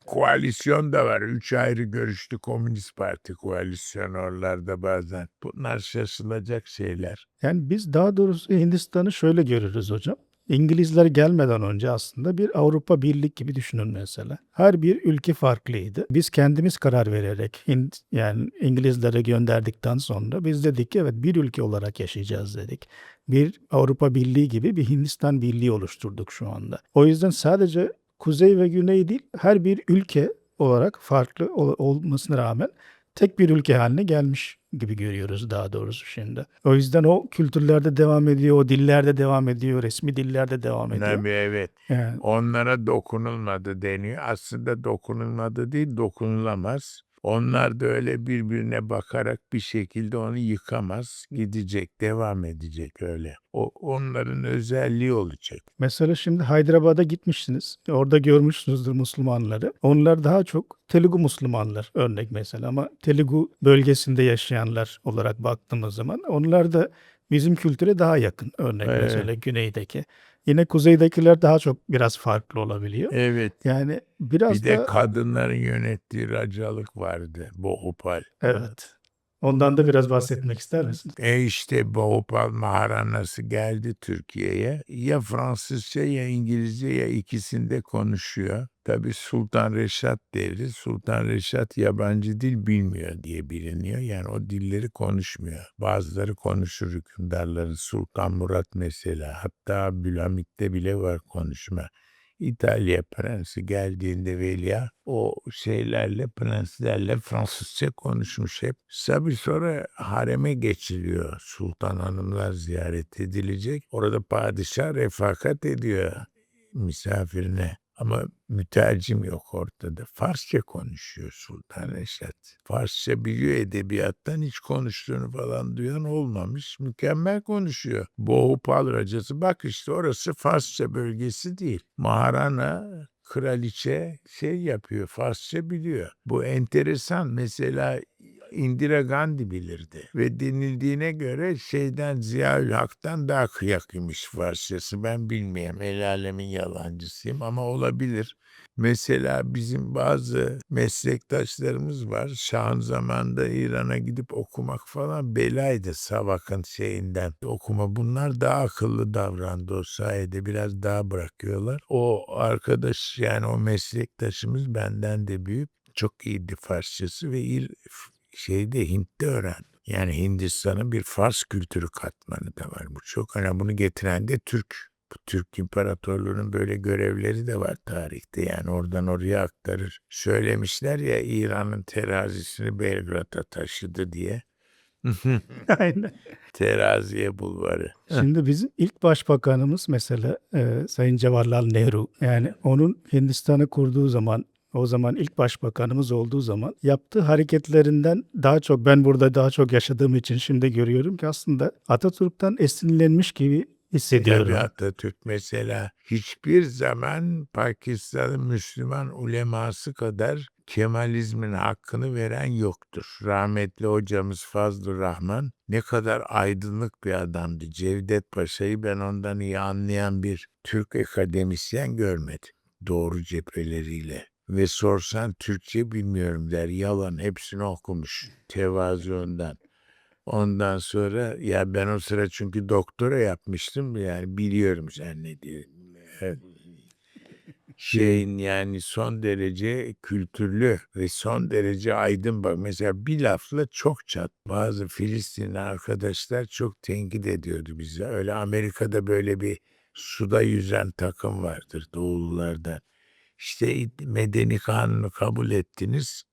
Koalisyon da var. 3 ayrı görüşlü komünist parti koalisyonu oralarda bazen. Bunlar şaşılacak şeyler. Yani biz daha doğrusu Hindistan'ı şöyle görürüz hocam. İngilizler gelmeden önce aslında bir Avrupa Birlik gibi düşünün mesela. Her bir ülke farklıydı. Biz kendimiz karar vererek yani İngilizlere gönderdikten sonra biz dedik ki evet bir ülke olarak yaşayacağız dedik. Bir Avrupa Birliği gibi bir Hindistan Birliği oluşturduk şu anda. O yüzden sadece kuzey ve güney değil her bir ülke olarak farklı olmasına rağmen tek bir ülke haline gelmiş gibi görüyoruz daha doğrusu şimdi. O yüzden o kültürlerde devam ediyor, o dillerde devam ediyor, resmi dillerde devam ediyor. Tabii evet. Yani Onlara dokunulmadı deniyor. Aslında dokunulmadı değil, dokunulamaz. Onlar da öyle birbirine bakarak bir şekilde onu yıkamaz. Gidecek, devam edecek öyle. O onların özelliği olacak. mesela şimdi Hyderabad'a gitmişsiniz. Orada görmüşsünüzdür Müslümanları. Onlar daha çok Telugu Müslümanlar örnek mesela ama Telugu bölgesinde yaşayanlar olarak baktığımız zaman onlar da bizim kültüre daha yakın örnek Evet. mesela güneydeki. Yine kuzeydekiler daha çok biraz farklı olabiliyor. Evet. Yani Bir biraz de da kadınların yönettiği racalık vardı. Bhopal. evet. Ondan da biraz bahsetmek ister misiniz? İşte Bhopal Maharanası geldi Türkiye'ye. Ya Fransızca ya İngilizce ya ikisini de konuşuyor. Tabii Sultan Reşat devri. Sultan Reşat yabancı dil bilmiyor diye biliniyor. Yani o dilleri konuşmuyor. Bazıları konuşur hükümdarların. Sultan Murat mesela. Hatta Abdülhamit'te bile var konuşma. İtalya prensi geldiğinde veliaht o şeylerle, prenslerle Fransızca konuşmuş hep. Tabii sonra hareme geçiliyor. Sultan hanımlar ziyaret edilecek. Orada padişah refakat ediyor misafirine. Ama mütercim yok ortada. Farsça konuşuyor Sultan Reşat. Farsça biliyor, edebiyattan hiç konuştuğunu falan duyan olmamış. Mükemmel konuşuyor. Bhopal racası. Bak işte orası Farsça bölgesi değil. Maharana kraliçe şey yapıyor. Farsça biliyor. Bu enteresan. Mesela Indira Gandhi bilirdi. Ve denildiğine göre Ziyaül Hak'tan daha kıyak imiş Farsçası. Ben bilmiyorum. El alemin yalancısıyım ama olabilir. Mesela bizim bazı meslektaşlarımız var. Şahın zamanında İran'a gidip okumak falan belaydı Savak'ın şeyinden. Okuma bunlar daha akıllı davrandı o sayede. Biraz daha bırakıyorlar. O arkadaş yani o meslektaşımız benden de büyük. Çok iyiydi Farsçası ve Hint'te öğrendi. Yani Hindistan'ın bir Fars kültürü katmanı da var. Bu çok önemli. Bunu getiren de Türk. Bu Türk İmparatorluğu'nun böyle görevleri de var tarihte. Yani oradan oraya aktarır. Söylemişler ya İran'ın terazisini Belgrad'a taşıdı diye. Aynen. Teraziye bulvarı. Şimdi bizim ilk başbakanımız mesela Sayın Jawaharlal Nehru. Yani onun Hindistan'ı kurduğu zaman, o zaman ilk başbakanımız olduğu zaman yaptığı hareketlerinden daha çok ben burada daha çok yaşadığım için şimdi görüyorum ki aslında Atatürk'ten esinlenmiş gibi Tabii hissediyorum. Atatürk mesela hiçbir zaman Pakistan'ın Müslüman uleması kadar Kemalizmin hakkını veren yoktur. Rahmetli hocamız Fazlur Rahman ne kadar aydınlık bir adamdı. Cevdet Paşa'yı ben ondan iyi anlayan bir Türk akademisyen görmedim. Doğru cepheleriyle. Ve sorsan Türkçe bilmiyorum der. Yalan hepsini okumuş. Tevazuundan. Ondan sonra ya ben o sıra çünkü doktora yapmıştım yani biliyorum sen ne diyorsun. Evet. Yani son derece kültürlü ve son derece aydın bak mesela bir lafla çok çat. Bazı Filistinli arkadaşlar çok tenkit ediyordu bize. Öyle Amerika'da böyle bir suda yüzen takım vardır doğululardan. İşte medeni kanunu kabul ettiniz.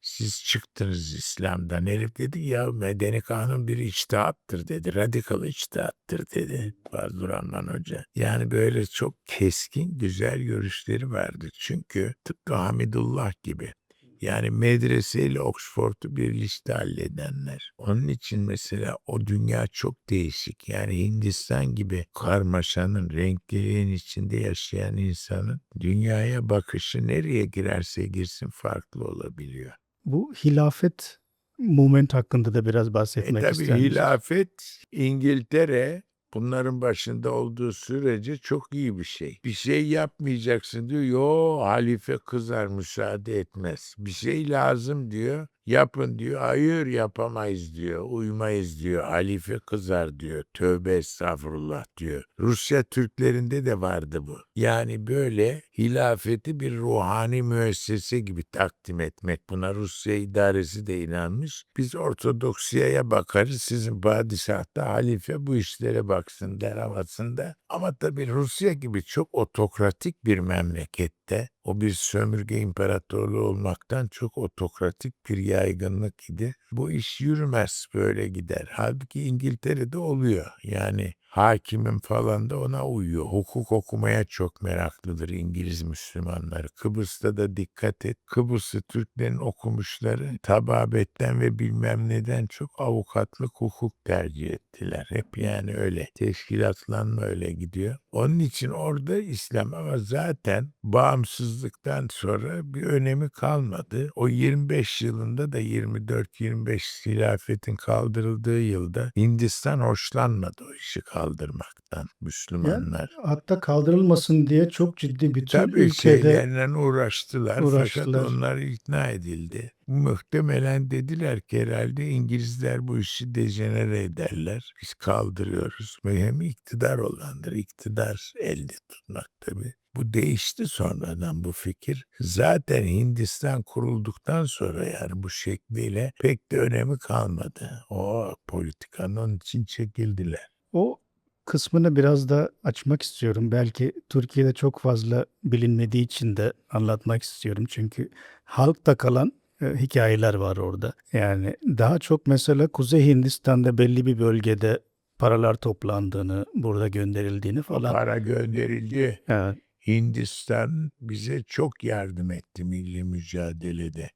Siz çıktınız İslam'dan. Herif dedi ya medeni kanun bir içtihattır dedi. Radikal içtihattır dedi Fazıl Rahman Hoca. Yani böyle çok keskin güzel görüşleri vardı. Çünkü tıpkı Hamidullah gibi. Yani medreseyle Oxford'u birlikte halledenler. Onun için mesela o dünya çok değişik. Yani Hindistan gibi karmaşanın, renklerin içinde yaşayan insanın dünyaya bakışı nereye girerse girsin farklı olabiliyor. Bu hilafet movement hakkında da biraz bahsetmek Tabii ister misiniz? hilafet İngiltere bunların başında olduğu sürece çok iyi bir şey. Bir şey yapmayacaksın diyor. Yo halife kızar müsaade etmez. Bir şey lazım diyor. Yapın diyor. Hayır yapamayız diyor. Uymayız diyor. Halife kızar diyor. Tövbe estağfurullah diyor. Rusya Türklerinde de vardı bu. Yani böyle hilafeti bir ruhani müessese gibi takdim etmek. Buna Rusya idaresi de inanmış. Biz Ortodoksiyaya bakarız. Sizin padişah da halife bu işlere baksın der havasında. Ama tabii Rusya gibi çok otokratik bir memlekette o bir sömürge imparatorluğu olmaktan çok otokratik bir yaygınlık idi. Bu iş yürümez böyle gider. Halbuki İngiltere'de oluyor. Yani hakimin falan da ona uyuyor. Hukuk okumaya çok meraklıdır İngiliz Müslümanları. Kıbrıs'ta da dikkat et. Kıbrıslı Türklerin okumuşları tababetten ve bilmem neden çok avukatlık hukuk tercih ettiler. Hep yani öyle. Teşkilatlanma öyle gidiyor. Onun için orada İslam ama zaten bağımsızlık bağımsızlıktan sonra bir önemi kalmadı. O 25 yılında da 24-25 hilafetin kaldırıldığı yılda Hindistan hoşlanmadı o işi kaldırmaktan Yani Müslümanlar. hatta kaldırılmasın diye çok ciddi bütün Tabii ülkede şeylerle uğraştılar fakat uğraştılar. onlar ikna edildi. Muhtemelen dediler ki herhalde İngilizler bu işi dejenere ederler. Biz kaldırıyoruz. Mühim iktidar olandır. İktidar elde tutmak tabii. Bu değişti sonradan bu fikir. Zaten Hindistan kurulduktan sonra yani bu şekliyle pek de önemi kalmadı. O politikanın onun için çekildiler. O kısmını biraz da açmak istiyorum. Belki Türkiye'de çok fazla bilinmediği için de anlatmak istiyorum. Çünkü halkta kalan hikayeler var orada. Yani daha çok mesela Kuzey Hindistan'da belli bir bölgede paralar toplandığını, burada gönderildiğini O falan. para gönderildi. Evet, Hindistan bize çok yardım etti milli mücadelede.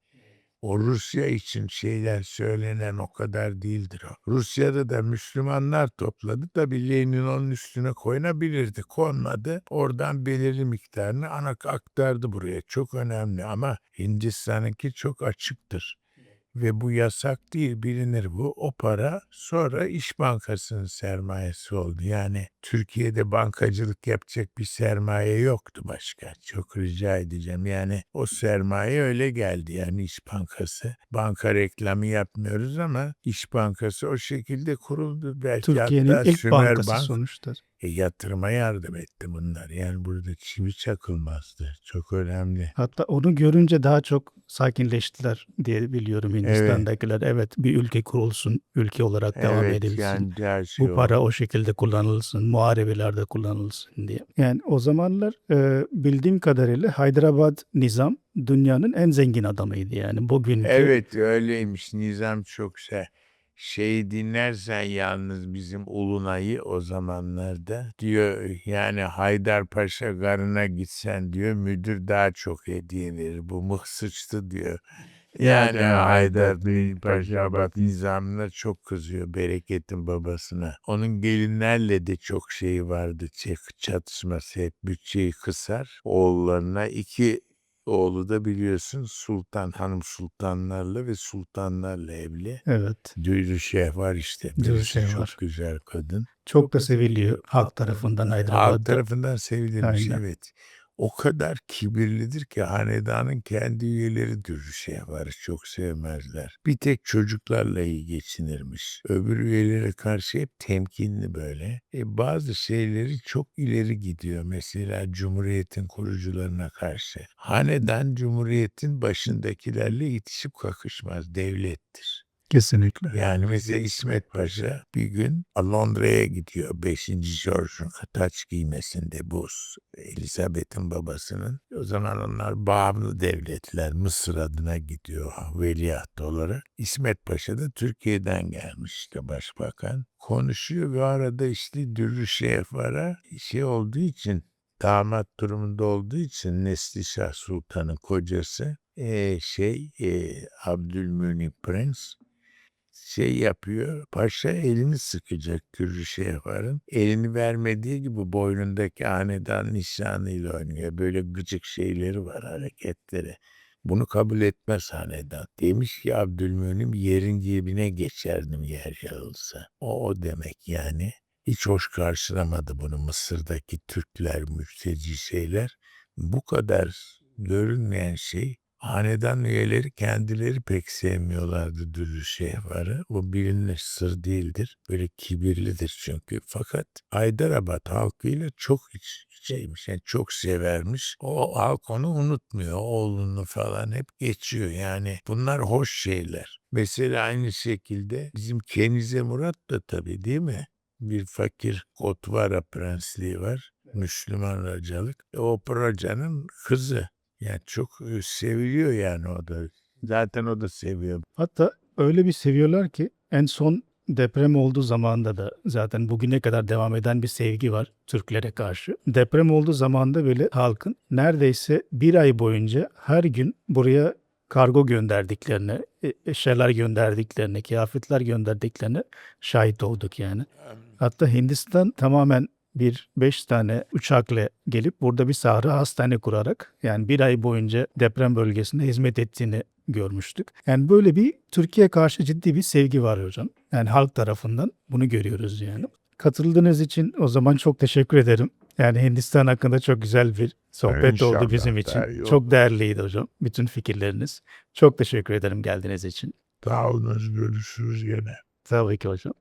O Rusya için şeyler söylenen o kadar değildir o. Rusya'da da Müslümanlar topladı. Tabii Lenin onun üstüne koyulabilirdi. Konmadı. Oradan belirli miktarını aktardı buraya. Çok önemli ama Hindistan'ınki çok açıktır. Ve bu yasak değil, bilinir bu. O para sonra İş Bankası'nın sermayesi oldu. Yani Türkiye'de bankacılık yapacak bir sermaye yoktu başka. Çok rica edeceğim. Yani o sermaye öyle geldi. Yani İş Bankası. Banka reklamı yapmıyoruz ama İş Bankası o şekilde kuruldu. Belki Türkiye'nin hatta ilk Sümer bankası Bank sonuçta. yatırıma yardım etti bunlar. Yani burada çivi çakılmazdı. Çok önemli. Hatta onu görünce daha çok sakinleştiler diye biliyorum Evet. Hindistan'dakiler. Evet, bir ülke kurulsun, ülke olarak devam Evet edilsin. yani her şey Bu o. para o şekilde kullanılsın, muharebelerde kullanılsın diye. Yani o zamanlar bildiğim kadarıyla Hyderabad Nizam dünyanın en zengin adamıydı yani bugünkü. Evet öyleymiş. Nizam çoksa şeyi dinlersen yalnız bizim Ulunay'ı o zamanlarda diyor yani Haydarpaşa garına gitsen diyor müdür daha çok hediye verir. Bu mıh sıçtı diyor. Yani Haydarpaşa bak Nizam'ına çok kızıyor Bereket'in babasına. Onun gelinlerle de çok şey vardı. Çatışması hep bütçeyi kısar. Oğullarına iki oğlu da biliyorsun Sultan Hanım sultanlarla ve sultanlarla evli. Evet, Dürüşeh var işte. Birisi Dürüşeh çok var. güzel kadın. Çok da seviliyor halk tarafından Halk Hyderabad'da. tarafından sevilirmiş Aynen. evet. O kadar kibirlidir ki hanedanın kendi üyeleri Dürüşeh var. Çok sevmezler. Bir tek çocuklarla iyi geçinirmiş. Öbür üyelere karşı hep temkinli böyle. Bazı şeyleri çok ileri gidiyor. Mesela Cumhuriyet'in kurucularına karşı. Hanedan Cumhuriyet'in başındakilerle itişip kakışmaz. Devlettir. Kesinlikle. Yani mesela İsmet Paşa bir gün Londra'ya gidigiyor 5. George'un taç giymesinde bu Elizabeth'in babasının. O zaman onlar bağımlı devletler Mısır adına gidiyor veliaht olarak. İsmet Paşa da Türkiye'den gelmiş işte başbakan. Konuşuyor ve arada işte Dürüşehvar'a şey olduğu için damat durumunda olduğu için Neslişah Sultan'ın kocası Abdülmünim Prens şey yapıyor. Paşa elini sıkacak Dürüşehvar'ın. Elini vermediği gibi boynundaki hanedan nişanıyla oynuyor. Böyle gıcık şeyleri var hareketleri. Bunu kabul etmez hanedan. Demiş ki Abdülmünim yerin dibine geçerdim yer yarılsa. O demek yani. Hiç hoş karşılamadı bunu Mısır'daki Türkler, mülteci şeyler. Bu kadar görünmeyen şey hanedan üyeleri kendileri pek sevmiyorlardı Dürüşehvar'ı. O bilinir sır değildir. Böyle kibirlidir çünkü. Fakat Hyderabad halkıyla çok şeymiş. Yani çok severmiş. O halk onu unutmuyor. Oğlunu falan hep geçiyor. Yani bunlar hoş şeyler. Mesela aynı şekilde bizim Kenize Murat da tabii değil mi? Bir fakir Kotvara prensliği var. Müslüman racalık. O racanın kızı. Yani çok seviliyor yani o da. Zaten o da seviyor. Hatta öyle bir seviyorlar ki en son deprem olduğu zamanda da zaten bugüne kadar devam eden bir sevgi var Türklere karşı. Deprem olduğu zamanda bile halkın neredeyse bir ay boyunca her gün buraya kargo gönderdiklerine, eşyalar gönderdiklerine, kıyafetler gönderdiklerine şahit olduk yani. Hatta Hindistan tamamen bir 5 tane uçakla gelip burada bir sahra hastane kurarak yani bir ay boyunca deprem bölgesinde hizmet ettiğini görmüştük. Yani böyle bir Türkiye karşı ciddi bir sevgi var hocam. Yani halk tarafından bunu görüyoruz yani. Katıldığınız için o zaman çok teşekkür ederim. Yani Hindistan hakkında çok güzel bir sohbet oldu İnşallah bizim daha için. iyi Çok olur. değerliydi hocam. Bütün fikirleriniz. Çok teşekkür ederim geldiğiniz için. Sağ olunuz, görüşürüz gene. Tabii ki hocam.